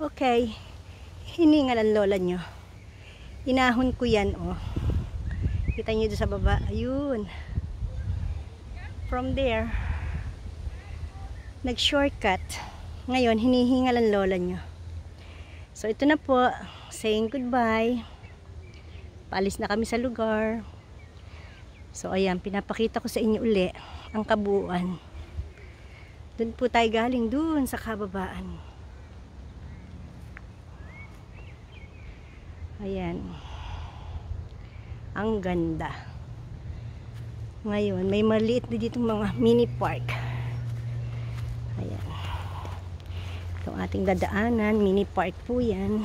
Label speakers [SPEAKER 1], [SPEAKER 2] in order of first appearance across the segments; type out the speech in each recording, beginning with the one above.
[SPEAKER 1] Okay, hiningal ang lola nyo. Inahon ko yan, oh. Kita nyo doon sa baba. Ayun. From there, nag-shortcut. Ngayon, hinihingal ang lola nyo. So, ito na po. Saying goodbye. Paalis na kami sa lugar. So, ayan. Pinapakita ko sa inyo uli ang kabuuan. Doon po tayo galing doon sa kababaan. Ayan. Ang ganda. Ngayon, may maliit na dito mga mini park. Ayan. Itong ating dadaanan, mini park po yan.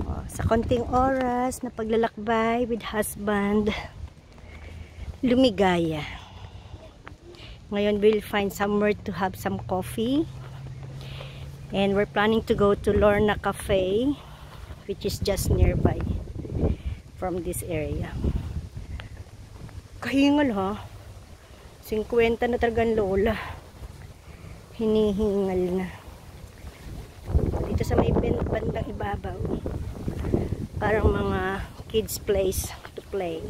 [SPEAKER 1] O, sa konting oras na paglalakbay with husband, lumigaya. Ngayon, we'll find somewhere to have some coffee. And we're planning to go to Lorna Cafe, which is just nearby from this area. Kahingal ha. 50 na talagang lola. Hinihingal na. Dito sa may bandang ibabaw. Parang mga kids place to play.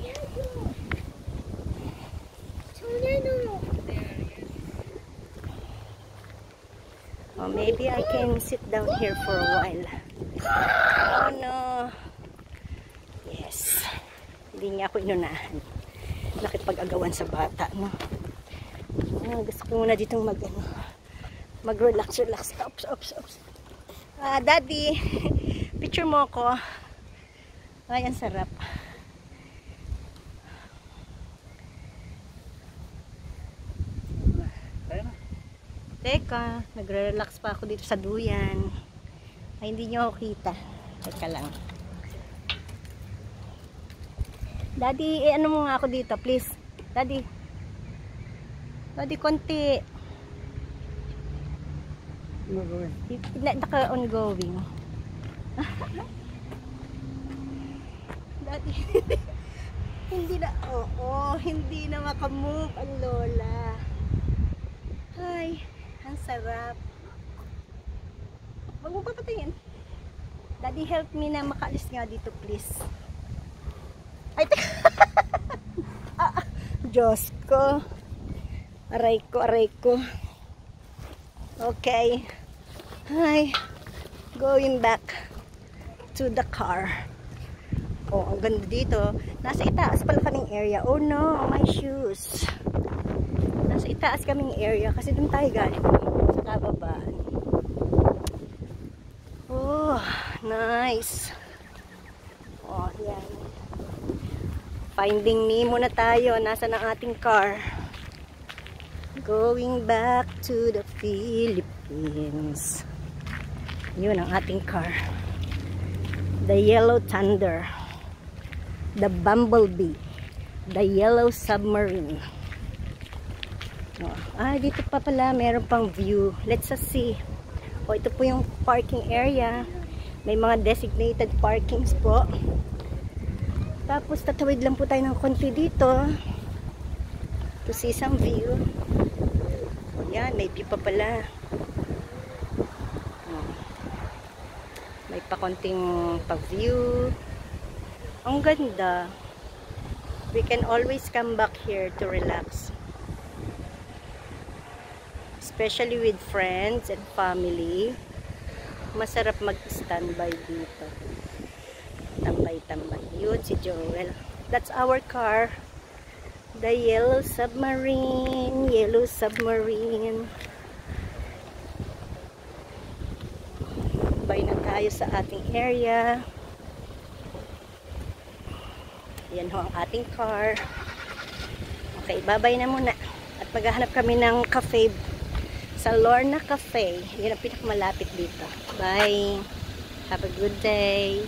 [SPEAKER 1] Oh, maybe I can sit down here for a while. Oh no. Yes. Hindi niya ako inunahan. Nakipag-agawan sa bata, no? Gusto ko muna ditong mag-relax. Oops. Daddy, picture mo ako. Ay, ang sarap. Teka, nagre-relax pa ako dito sa duyan. Ay, hindi nyo ako kita. Teka lang. Daddy, ano mo nga ako dito, please. Daddy. Daddy, konti. Naka-ongoing. Daddy. Hindi na, hindi na makamove ang lola. Hi. Ang sarap. Wag mo papatingin. Daddy, help me na makaalis nga dito, please. Ay, Diyos ko. Aray ko. Okay. Hi. Going back to the car. Oh, ang ganda dito. Nasa itaas pala kaming area. Oh no, my shoes. Nasa itaas kaming area kasi dun tayo galing sa kababaan. Oh, nice. Oh, yan. Finding Nemo na tayo. Nasa ng ating car. Going back to the Philippines. Yun ang ating car. The Yellow Thunder. The Bumblebee. The Yellow Submarine. Dito pa pala meron pang view. Let's see. Ito po yung parking area. May mga designated parkings po. Tapos tatawid lang po tayo ng konti dito to see some view. Yan, may view pa pala. May pa konting pa-view. Ang ganda. We can always come back here to relax. Especially with friends and family. Masarap mag-standby dito. Tambay-tambay. Yun si Joel. That's our car. The Yellow Submarine. Yellow Submarine. Bay na tayo sa ating area. Yan ho ang ating car. Okay, bye-bye na muna. At maghahanap kami ng cafe sa Lorna Cafe. Yan ang pinakamalapit dito. Bye. Have a good day.